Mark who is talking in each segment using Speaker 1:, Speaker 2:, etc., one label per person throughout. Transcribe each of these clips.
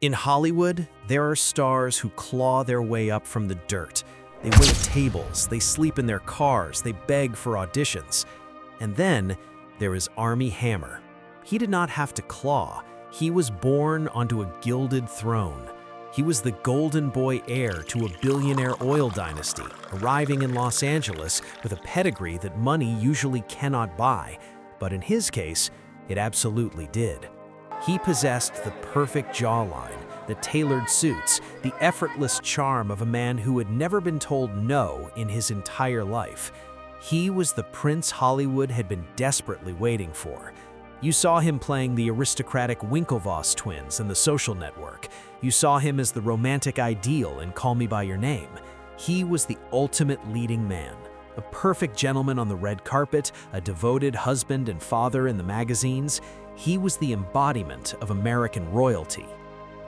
Speaker 1: In Hollywood, there are stars who claw their way up from the dirt. They wait tables, they sleep in their cars, they beg for auditions. And then there is Armie Hammer. He did not have to claw. He was born onto a gilded throne. He was the golden boy heir to a billionaire oil dynasty, arriving in Los Angeles with a pedigree that money usually cannot buy. But in his case, it absolutely did. He possessed the perfect jawline, the tailored suits, the effortless charm of a man who had never been told no in his entire life. He was the prince Hollywood had been desperately waiting for. You saw him playing the aristocratic Winklevoss twins in The Social Network. You saw him as the romantic ideal in Call Me By Your Name. He was the ultimate leading man, a perfect gentleman on the red carpet, a devoted husband and father in the magazines. He was the embodiment of American royalty.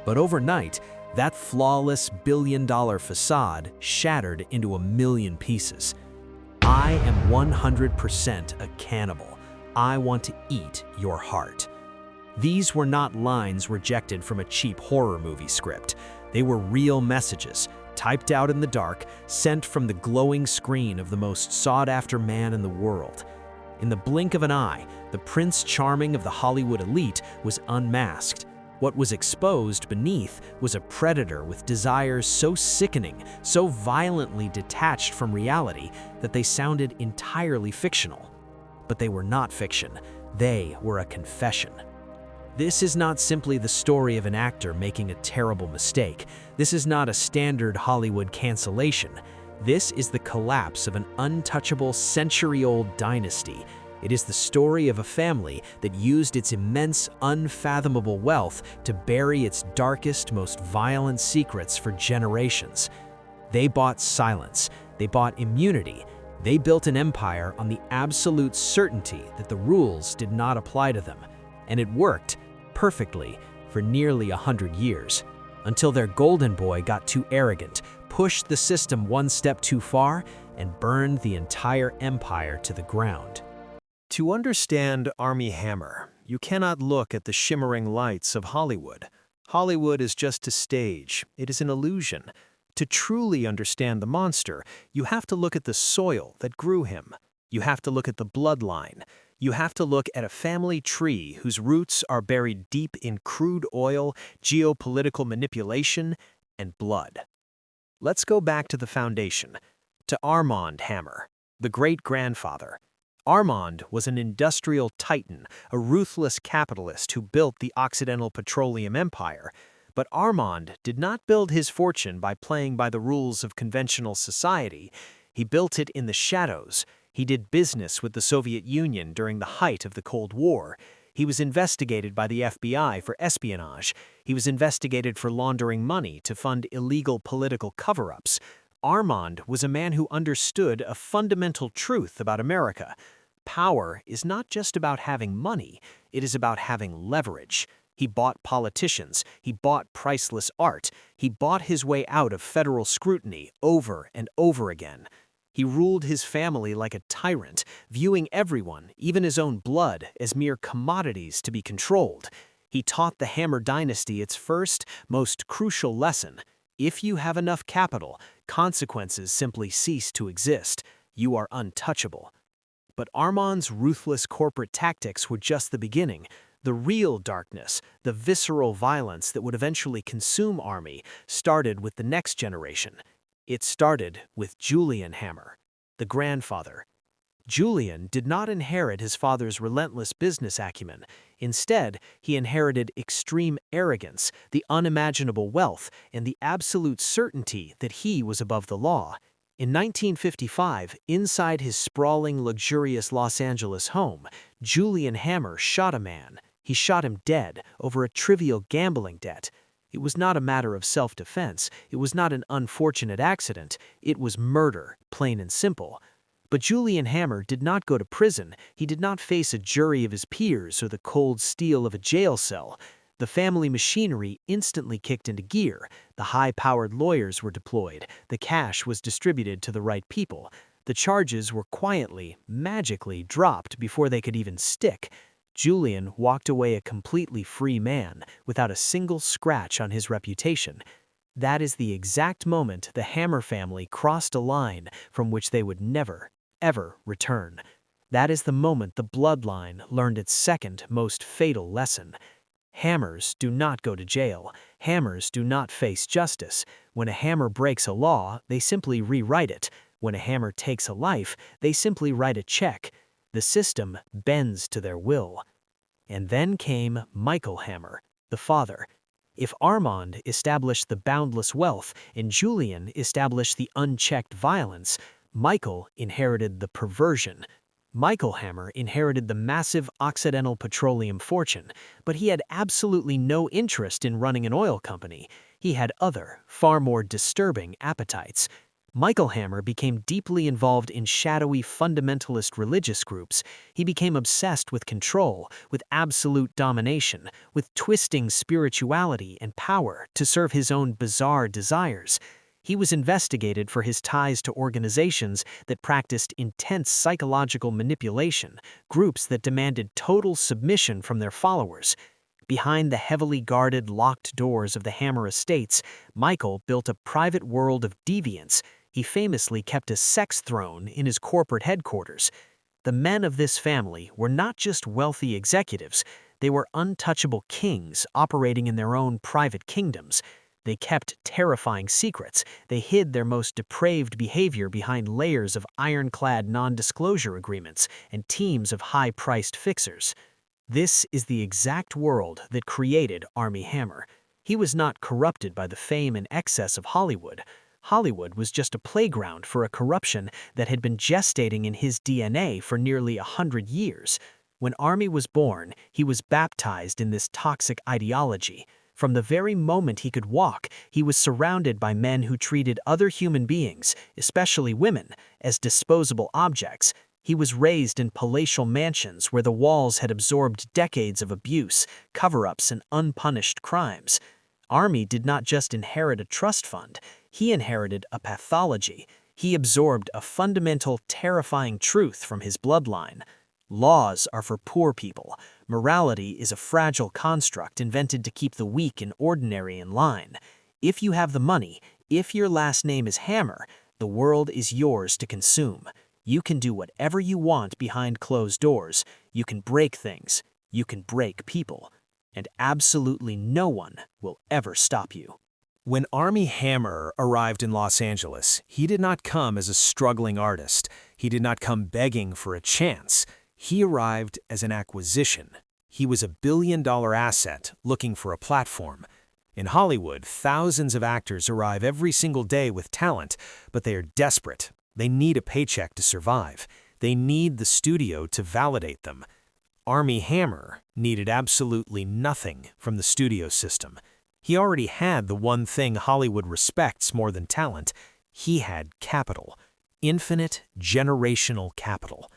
Speaker 1: But overnight, that flawless billion-dollar facade shattered into a million pieces. I am 100% a cannibal. I want to eat your heart. These were not lines rejected from a cheap horror movie script. They were real messages, typed out in the dark, sent from the glowing screen of the most sought-after man in the world. In the blink of an eye, the Prince Charming of the Hollywood elite was unmasked. What was exposed beneath was a predator with desires so sickening, so violently detached from reality that they sounded entirely fictional. But they were not fiction. They were a confession. This is not simply the story of an actor making a terrible mistake. This is not a standard Hollywood cancellation. This is the collapse of an untouchable century-old dynasty. It is the story of a family that used its immense, unfathomable wealth to bury its darkest, most violent secrets for generations. They bought silence. They bought immunity. They built an empire on the absolute certainty that the rules did not apply to them. And it worked perfectly for nearly 100 years, until their golden boy got too arrogant, pushed the system one step too far, and burned the entire empire to the ground. To understand Armie Hammer, you cannot look at the shimmering lights of Hollywood. Hollywood is just a stage. It is an illusion. To truly understand the monster, you have to look at the soil that grew him. You have to look at the bloodline. You have to look at a family tree whose roots are buried deep in crude oil, geopolitical manipulation, and blood. Let's go back to the foundation, to Armand Hammer, the great-grandfather. Armand was an industrial titan, a ruthless capitalist who built the Occidental Petroleum Empire. But Armand did not build his fortune by playing by the rules of conventional society. He built it in the shadows. He did business with the Soviet Union during the height of the Cold War. He was investigated by the FBI for espionage. He was investigated for laundering money to fund illegal political cover-ups. Armand was a man who understood a fundamental truth about America. Power is not just about having money, it is about having leverage. He bought politicians, he bought priceless art, he bought his way out of federal scrutiny over and over again. He ruled his family like a tyrant, viewing everyone, even his own blood, as mere commodities to be controlled. He taught the Hammer dynasty its first, most crucial lesson. If you have enough capital, consequences simply cease to exist. You are untouchable. But Armand's ruthless corporate tactics were just the beginning. The real darkness, the visceral violence that would eventually consume Armie, started with the next generation. It started with Julian Hammer, the grandfather. Julian did not inherit his father's relentless business acumen. Instead, he inherited extreme arrogance, the unimaginable wealth, and the absolute certainty that he was above the law. In 1955, inside his sprawling, luxurious Los Angeles home, Julian Hammer shot a man. He shot him dead over a trivial gambling debt. It was not a matter of self-defense. It was not an unfortunate accident. It was murder, plain and simple. But Julian Hammer did not go to prison. He did not face a jury of his peers or the cold steel of a jail cell. The family machinery instantly kicked into gear. The high-powered lawyers were deployed. The cash was distributed to the right people. The charges were quietly, magically dropped before they could even stick.
Speaker 2: Julian walked away a completely free man, without a single scratch on his reputation. That is the exact moment the Hammer family crossed a line from which they would never, ever return. That is the moment the bloodline learned its second most fatal lesson. Hammers do not go to jail. Hammers do not face justice. When a hammer breaks a law, they simply rewrite it. When a hammer takes a life, they simply write a check. The system bends to their will. And then came Michael Hammer, the father. If Armand established the boundless wealth and Julian established the unchecked violence, Michael inherited the perversion. Michael Hammer inherited the massive Occidental Petroleum fortune, but he had absolutely no interest in running an oil company. He had other, far more disturbing appetites. Michael Hammer became deeply involved in shadowy fundamentalist religious groups. He became obsessed with control, with absolute domination, with twisting spirituality and power to serve his own bizarre desires. He was investigated for his ties to organizations that practiced intense psychological manipulation, groups that demanded total submission from their followers. Behind the heavily guarded, locked doors of the Hammer estates, Michael built a private world of deviance. He famously kept a sex throne in his corporate headquarters. The men of this family were not just wealthy executives, they were untouchable kings operating in their own private kingdoms. They kept terrifying secrets. They hid their most depraved behavior behind layers of ironclad non-disclosure agreements and teams of high-priced fixers. This is the exact world that created Armie Hammer. He was not corrupted by the fame and excess of Hollywood. Hollywood was just a playground for a corruption that had been gestating in his DNA for nearly 100 years. When Armie was born, he was baptized in this toxic ideology. From the very moment he could walk, he was surrounded by men who treated other human beings, especially women, as disposable objects. He was raised in palatial mansions where the walls had absorbed decades of abuse, cover-ups, and unpunished crimes. Armie did not just inherit a trust fund, he inherited a pathology. He absorbed a fundamental, terrifying truth from his bloodline. Laws are for poor people. Morality is a fragile construct invented to keep the weak and ordinary in line. If you have the money, if your last name is Hammer, the world is yours to consume. You can do whatever you want behind closed doors. You can break things. You can break people. And absolutely no one will ever stop you.
Speaker 1: When Armie Hammer arrived in Los Angeles, he did not come as a struggling artist. He did not come begging for a chance. He arrived as an acquisition. He was a billion-dollar asset looking for a platform. In Hollywood, thousands of actors arrive every single day with talent, but they are desperate. They need a paycheck to survive. They need the studio to validate them. Armie Hammer needed absolutely nothing from the studio system. He already had the one thing Hollywood respects more than talent. He had capital. Infinite, generational capital.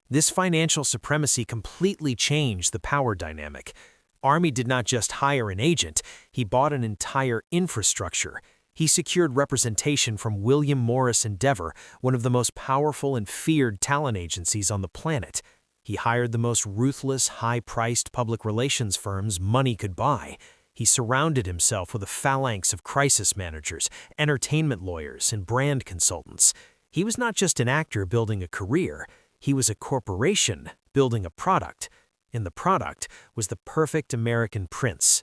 Speaker 1: This financial supremacy completely changed the power dynamic. Armie did not just hire an agent, he bought an entire infrastructure. He secured representation from William Morris Endeavor, one of the most powerful and feared talent agencies on the planet. He hired the most ruthless, high-priced public relations firms money could buy. He surrounded himself with a phalanx of crisis managers, entertainment lawyers, and brand consultants. He was not just an actor building a career, he was a corporation building a product, and the product was the perfect American prince.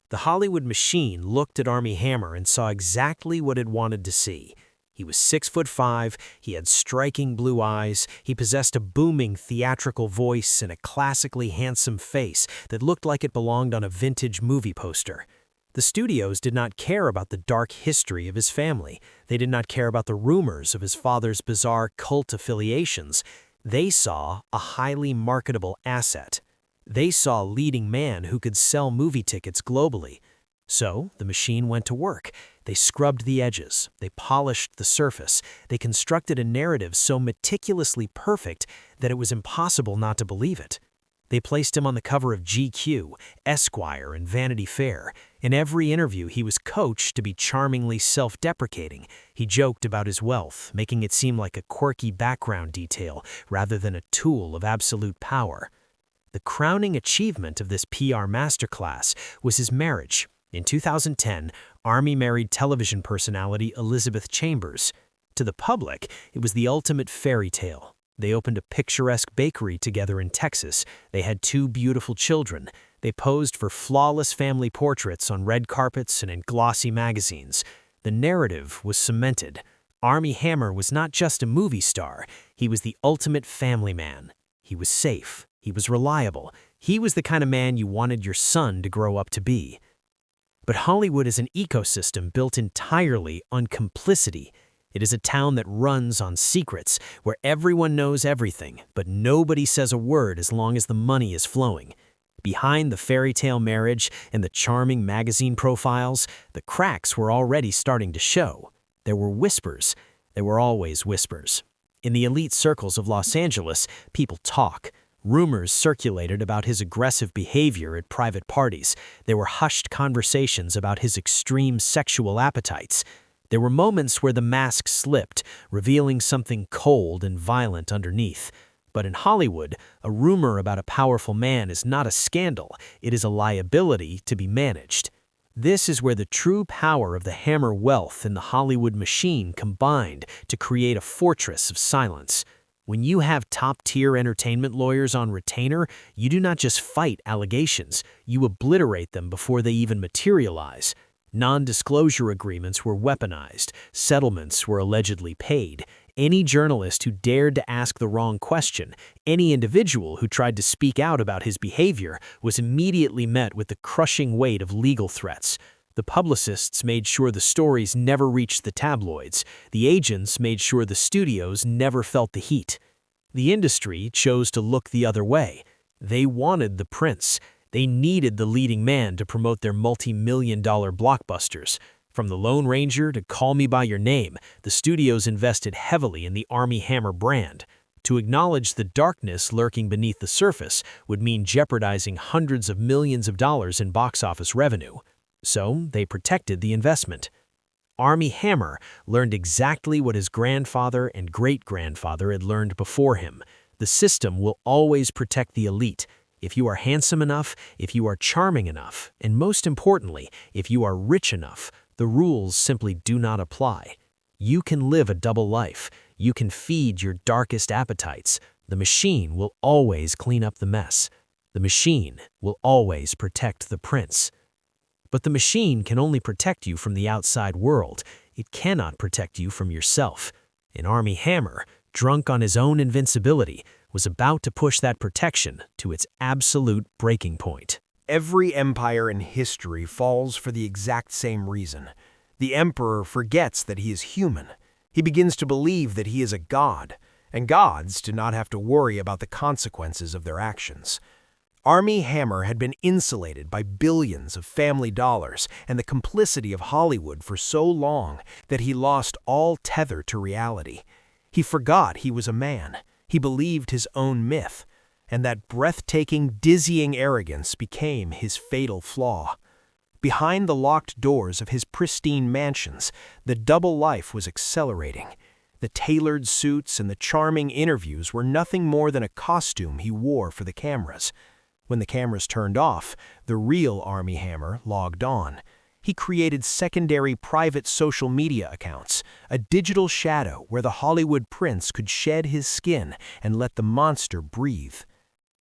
Speaker 1: The Hollywood machine looked at Armie Hammer and saw exactly what it wanted to see. He was 6'5", he had striking blue eyes, he possessed a booming theatrical voice and a classically handsome face that looked like it belonged on a vintage movie poster. The studios did not care about the dark history of his family. They did not care about the rumors of his father's bizarre cult affiliations. They saw a highly marketable asset. They saw a leading man who could sell movie tickets globally. So the machine went to work. They scrubbed the edges. They polished the surface. They constructed a narrative so meticulously perfect that it was impossible not to believe it. They placed him on the cover of GQ, Esquire, and Vanity Fair. In every interview, he was coached to be charmingly self-deprecating. He joked about his wealth, making it seem like a quirky background detail rather than a tool of absolute power.
Speaker 2: The crowning achievement of this PR masterclass was his marriage. In 2010, Armie married television personality Elizabeth Chambers. To the public, it was the ultimate fairy tale. They opened a picturesque bakery together in Texas. They had 2 beautiful children. They posed for flawless family portraits on red carpets and in glossy magazines. The narrative was cemented. Armie Hammer was not just a movie star. He was the ultimate family man. He was safe. He was reliable. He was the kind of man you wanted your son to grow up to be. But Hollywood is an ecosystem built entirely on complicity. It is a town that runs on secrets, where everyone knows everything, but nobody says a word as long as the money is flowing. Behind the fairy tale marriage and the charming magazine profiles, the cracks were already starting to show. There were whispers. There were always whispers. In the elite circles of Los Angeles, people talk. Rumors circulated about his aggressive behavior at private parties. There were hushed conversations about his extreme sexual appetites. There were moments where the mask slipped, revealing something cold and violent underneath. But in Hollywood, a rumor about a powerful man is not a scandal. It is a liability to be managed. This is where the true power of the Hammer wealth and the Hollywood machine combined to create a fortress of silence. When you have top-tier entertainment lawyers on retainer, you do not just fight allegations, you obliterate them before they even materialize. Non-disclosure agreements were weaponized, settlements were allegedly paid. Any journalist who dared to ask the wrong question, any individual who tried to speak out about his behavior, was immediately met with the crushing weight of legal threats. The publicists made sure the stories never reached the tabloids. The agents made sure the studios never felt the heat. The industry chose to look the other way. They wanted the prince. They needed the leading man to promote their multi-million-dollar blockbusters. From The Lone Ranger to Call Me By Your Name, the studios invested heavily in the Armie Hammer brand. To acknowledge the darkness lurking beneath the surface would mean jeopardizing hundreds of millions of dollars in box office revenue. So they protected the investment. Armie Hammer learned exactly what his grandfather and great-grandfather had learned before him. The system will always protect the elite. If you are handsome enough, if you are charming enough, and most importantly, if you are rich enough, the rules simply do not apply. You can live a double life. You can feed your darkest appetites. The machine will always clean up the mess. The machine will always protect the prince. But the machine can only protect you from the outside world. It cannot protect you from yourself. And Armie Hammer, drunk on his own invincibility, was about to push that protection to its absolute breaking point.
Speaker 3: Every empire in history falls for the exact same reason. The emperor forgets that he is human. He begins to believe that he is a god, and gods do not have to worry about the consequences of their actions. Armie Hammer had been insulated by billions of family dollars and the complicity of Hollywood for so long that he lost all tether to reality. He forgot he was a man. He believed his own myth, and that breathtaking, dizzying arrogance became his fatal flaw. Behind the locked doors of his pristine mansions, the double life was accelerating. The tailored suits and the charming interviews were nothing more than a costume he wore for the cameras. When the cameras turned off, the real Armie Hammer logged on. He created secondary private social media accounts, a digital shadow where the Hollywood prince could shed his skin and let the monster breathe.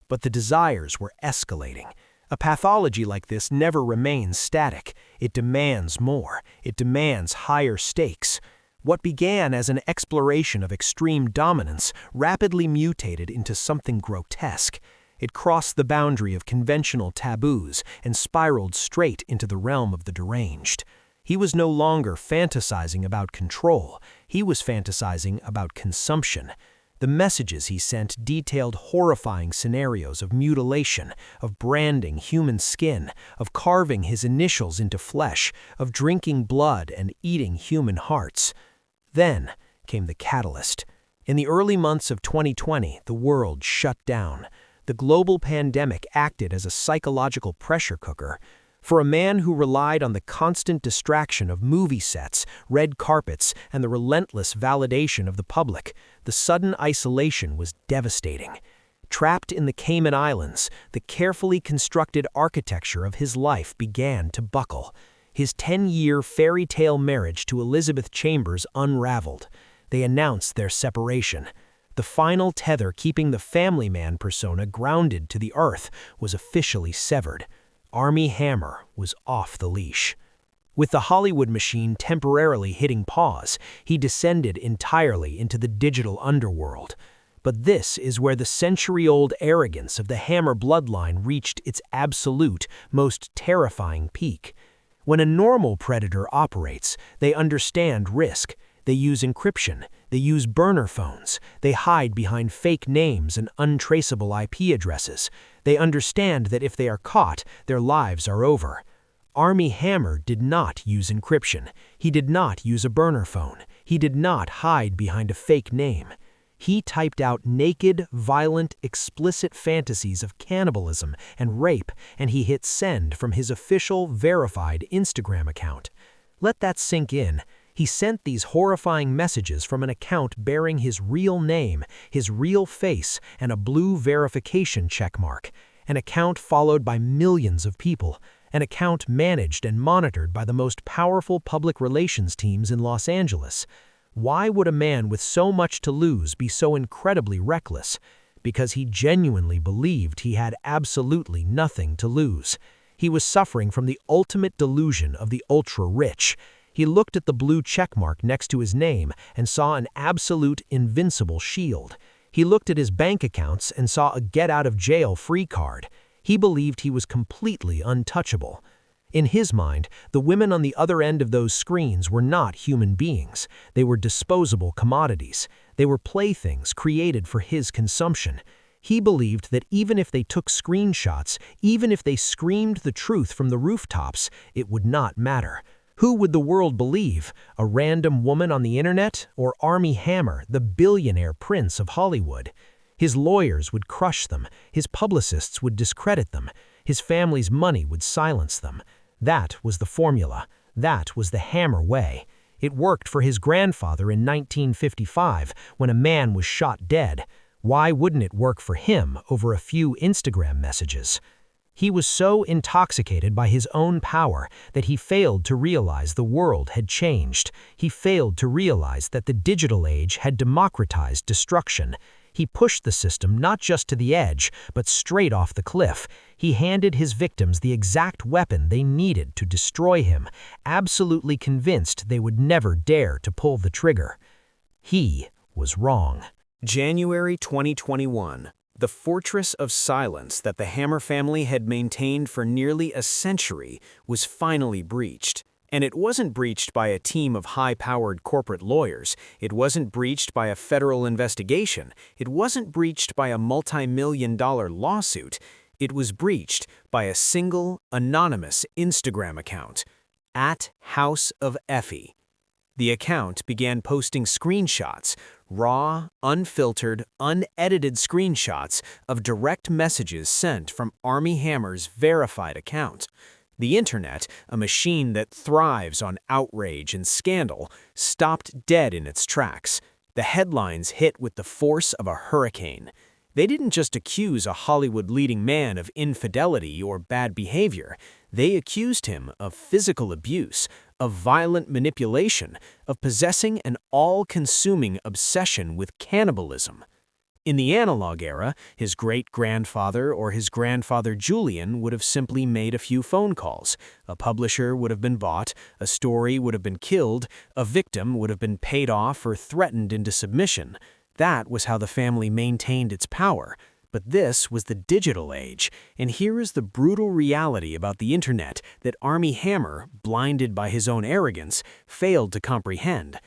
Speaker 3: But the desires were escalating. A pathology like this never remains static. It demands more. It demands higher stakes. What began as an exploration of extreme dominance rapidly mutated into something grotesque. It crossed the boundary of conventional taboos and spiraled straight into the realm of the deranged. He was no longer fantasizing about control. He was fantasizing about consumption. The messages he sent detailed horrifying scenarios of mutilation, of branding human skin, of carving his initials into flesh, of drinking blood and eating human hearts. Then came the catalyst. In the early months of 2020, the world shut down. The global pandemic acted as a psychological pressure cooker. For a man who relied on the constant distraction of movie sets, red carpets, and the relentless validation of the public, the sudden isolation was devastating. Trapped in the Cayman Islands, the carefully constructed architecture of his life began to buckle. His 10-year fairy tale marriage to Elizabeth Chambers unraveled. They announced their separation. The final tether keeping the family man persona grounded to the earth was officially severed. Armie Hammer was off the leash. With the Hollywood machine temporarily hitting pause, he descended entirely into the digital underworld. But this is where the century-old arrogance of the Hammer bloodline reached its absolute, most terrifying peak. When a normal predator operates, they understand risk. They use encryption. They use burner phones. They hide behind fake names and untraceable IP addresses. They understand that if they are caught, their lives are over. Armie Hammer did not use encryption. He did not use a burner phone. He did not hide behind a fake name. He typed out naked, violent, explicit fantasies of cannibalism and rape, and he hit send from his official, verified Instagram account. Let that sink in. He sent these horrifying messages from an account bearing his real name, his real face, and a blue verification checkmark. An account followed by millions of people. An account managed and monitored by the most powerful public relations teams in Los Angeles. Why would a man with so much to lose be so incredibly reckless? Because he genuinely believed he had absolutely nothing to lose. He was suffering from the ultimate delusion of the ultra-rich. He looked at the blue checkmark next to his name and saw an absolute invincible shield. He looked at his bank accounts and saw a get-out-of-jail-free card. He believed he was completely untouchable. In his mind, the women on the other end of those screens were not human beings. They were disposable commodities. They were playthings created for his consumption. He believed that even if they took screenshots, even if they screamed the truth from the rooftops, it would not matter. Who would the world believe? A random woman on the internet or Armie Hammer, the billionaire prince of Hollywood? His lawyers would crush them. His publicists would discredit them. His family's money would silence them. That was the formula. That was the Hammer way. It worked for his grandfather in 1955 when a man was shot dead. Why wouldn't it work for him over a few Instagram messages? He was so intoxicated by his own power that he failed to realize the world had changed. He failed to realize that the digital age had democratized destruction. He pushed the system not just to the edge, but straight off the cliff. He handed his victims the exact weapon they needed to destroy him, absolutely convinced they would never dare to pull the trigger. He was wrong.
Speaker 1: January 2021. The fortress of silence that the Hammer family had maintained for nearly a century was finally breached. And it wasn't breached by a team of high-powered corporate lawyers. It wasn't breached by a federal investigation. It wasn't breached by a multi-million-dollar lawsuit. It was breached by a single, anonymous Instagram account, @HouseOfEffie. The account began posting screenshots, raw, unfiltered, unedited screenshots of direct messages sent from Armie Hammer's verified account. The internet, a machine that thrives on outrage and scandal, stopped dead in its tracks. The headlines hit with the force of a hurricane. They didn't just accuse a Hollywood leading man of infidelity or bad behavior. They accused him of physical abuse, of violent manipulation, of possessing an all-consuming obsession with cannibalism. In the analog era, his great-grandfather or his grandfather Julian would have simply made a few phone calls. A publisher would have been bought, a story would have been killed, a victim would have been paid off or threatened into submission. That was how the family maintained its power. But this was the digital age, and here is the brutal reality about the internet that Armie Hammer, blinded by his own arrogance, failed to comprehend.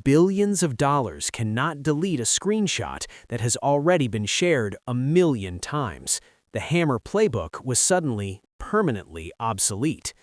Speaker 1: Billions of dollars cannot delete a screenshot that has already been shared 1,000,000 times. The Hammer playbook was suddenly, permanently obsolete.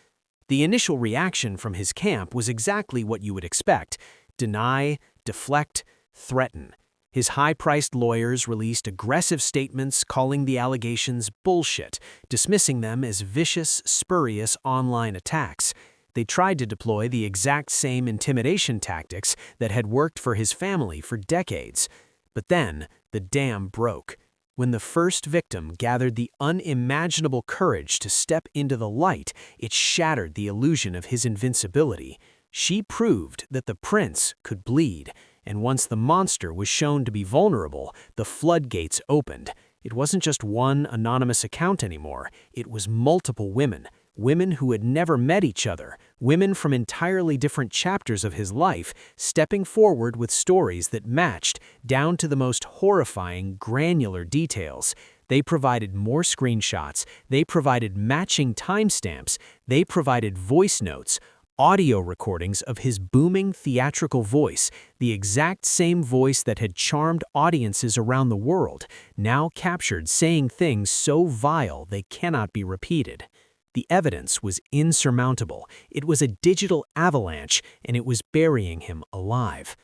Speaker 1: The initial reaction from his camp was exactly what you would expect: deny, deflect, threaten. His high-priced lawyers released aggressive statements calling the allegations bullshit, dismissing them as vicious, spurious online attacks. They tried to deploy the exact same intimidation tactics that had worked for his family for decades. But then, the dam broke.
Speaker 2: When the first victim gathered the unimaginable courage to step into the light, it shattered the illusion of his invincibility. She proved that the prince could bleed, and once the monster was shown to be vulnerable, the floodgates opened. It wasn't just one anonymous account anymore, it was multiple women. Women who had never met each other, women from entirely different chapters of his life, stepping forward with stories that matched, down to the most horrifying, granular details. They provided more screenshots, they provided matching timestamps, they provided voice notes, audio recordings of his booming theatrical voice, the exact same voice that had charmed audiences around the world, now captured saying things so vile they cannot be repeated. The evidence was insurmountable. It was a digital avalanche, and it was burying him alive.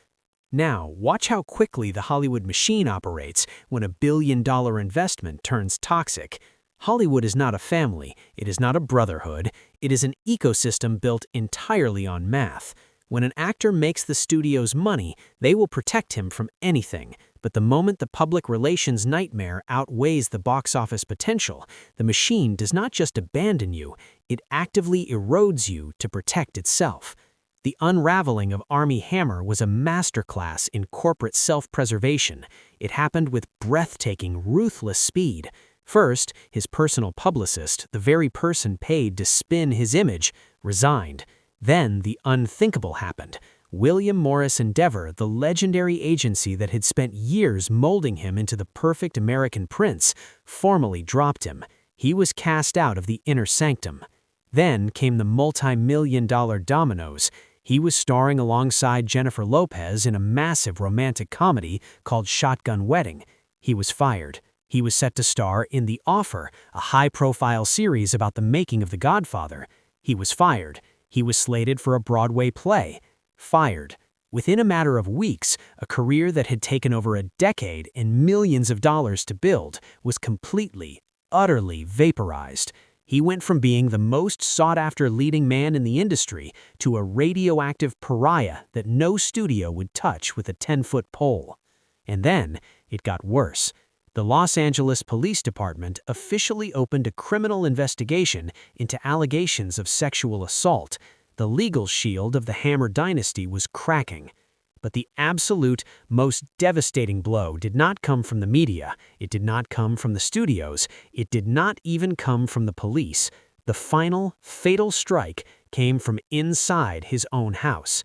Speaker 2: Now, watch how quickly the Hollywood machine operates when a billion-dollar investment turns toxic. Hollywood is not a family, it is not a brotherhood, it is an ecosystem built entirely on math. When an actor makes the studio's money, they will protect him from anything. But the moment the public relations nightmare outweighs the box office potential, the machine does not just abandon you, it actively erodes you to protect itself. The unraveling of Armie Hammer was a masterclass in corporate self-preservation. It happened with breathtaking, ruthless speed. First, his personal publicist, the very person paid to spin his image, resigned. Then the unthinkable happened. William Morris Endeavor, the legendary agency that had spent years molding him into the perfect American prince, formally dropped him. He was cast out of the inner sanctum. Then came the multi-million-dollar dominoes. He was starring alongside Jennifer Lopez in a massive romantic comedy called Shotgun Wedding. He was fired. He was set to star in The Offer, a high-profile series about the making of The Godfather. He was fired. He was slated for a Broadway play. Fired. Within a matter of weeks, a career that had taken over a decade and millions of dollars to build was completely, utterly vaporized. He went from being the most sought-after leading man in the industry to a radioactive pariah that no studio would touch with a 10-foot pole. And then, it got worse. The Los Angeles Police Department officially opened a criminal investigation into allegations of sexual assault. The legal shield of the Hammer dynasty was cracking. But the absolute, most devastating blow did not come from the media. It did not come from the studios. It did not even come from the police. The final, fatal strike came from inside his own house.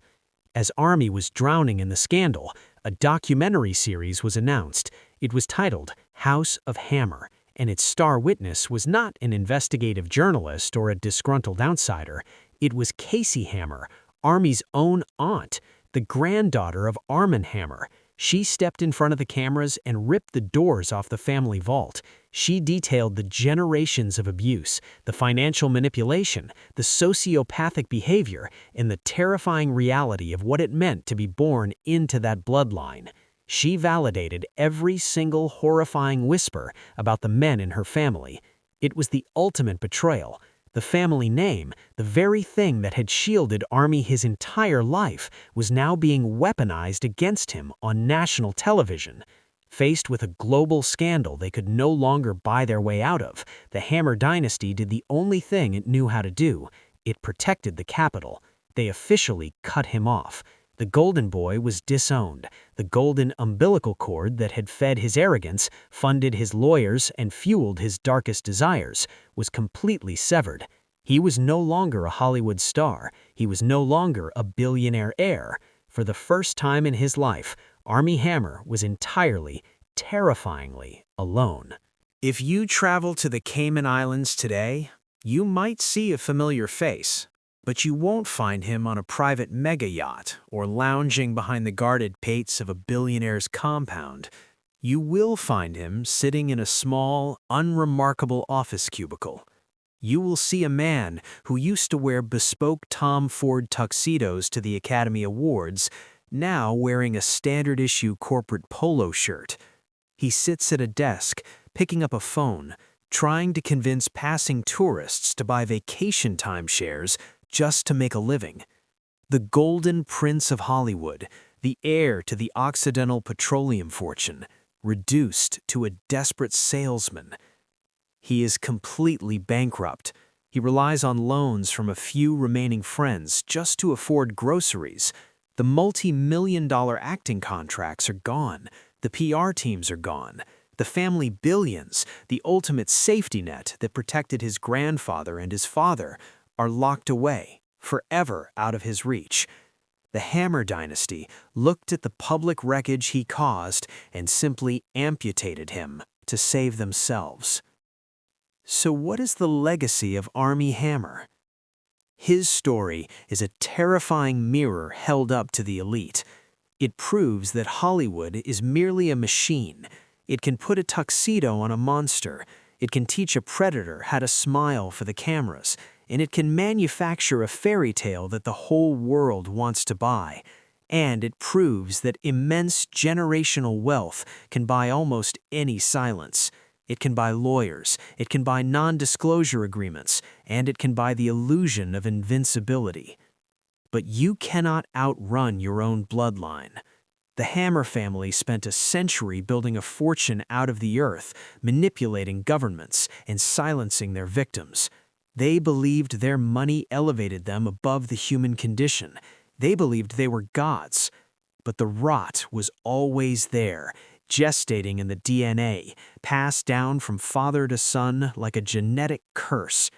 Speaker 2: As Armie was drowning in the scandal, a documentary series was announced. It was titled House of Hammer, and its star witness was not an investigative journalist or a disgruntled outsider. It was Casey Hammer, Armie's own aunt, the granddaughter of Armie Hammer. She stepped in front of the cameras and ripped the doors off the family vault. She detailed the generations of abuse, the financial manipulation, the sociopathic behavior, and the terrifying reality of what it meant to be born into that bloodline. She validated every single horrifying whisper about the men in her family. It was the ultimate betrayal. The family name, the very thing that had shielded Armie his entire life, was now being weaponized against him on national television. Faced with a global scandal they could no longer buy their way out of, the Hammer dynasty did the only thing it knew how to do. It protected the capital. They officially cut him off. The golden boy was disowned. The golden umbilical cord that had fed his arrogance, funded his lawyers, and fueled his darkest desires was completely severed. He was no longer a Hollywood star. He was no longer a billionaire heir. For the first time in his life, Armie Hammer was entirely, terrifyingly alone. If you travel to the Cayman Islands today, you might see a familiar face. But you won't find him on a private mega yacht or lounging behind the guarded gates of a billionaire's compound. You will find him sitting in a small, unremarkable office cubicle. You will see a man who used to wear bespoke Tom Ford tuxedos to the Academy Awards, now wearing a standard-issue corporate polo shirt. He sits at a desk, picking up a phone, trying to convince passing tourists to buy vacation timeshares just to make a living. The Golden Prince of Hollywood, the heir to the Occidental petroleum fortune, reduced to a desperate salesman. He is completely bankrupt. He relies on loans from a few remaining friends just to afford groceries. The multi-million-dollar acting contracts are gone. The PR teams are gone. The family billions, the ultimate safety net that protected his grandfather and his father, are locked away, forever out of his reach. The Hammer dynasty looked at the public wreckage he caused and simply amputated him to save themselves. So what is the legacy of Armie Hammer? His story is a terrifying mirror held up to the elite. It proves that Hollywood is merely a machine. It can put a tuxedo on a monster. It can teach a predator how to smile for the cameras. And it can manufacture a fairy tale that the whole world wants to buy. And it proves that immense generational wealth can buy almost any silence. It can buy lawyers, it can buy non-disclosure agreements, and it can buy the illusion of invincibility. But you cannot outrun your own bloodline. The Hammer family spent a century building a fortune out of the earth, manipulating governments and silencing their victims. They believed their money elevated them above the human condition. They believed they were gods. But the rot was always there, gestating in the DNA, passed down from father to son like a genetic curse.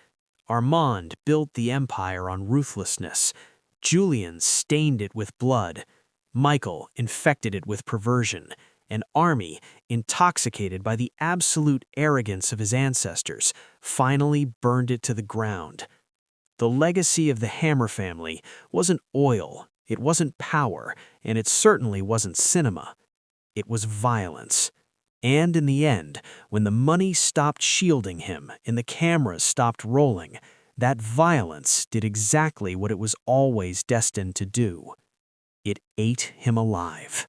Speaker 2: Armand built the empire on ruthlessness. Julian stained it with blood. Michael infected it with perversion. And Armie, intoxicated by the absolute arrogance of his ancestors, finally burned it to the ground. The legacy of the Hammer family wasn't oil, it wasn't power, and it certainly wasn't cinema. It was violence. And in the end, when the money stopped shielding him and the cameras stopped rolling, that violence did exactly what it was always destined to do. It ate him alive.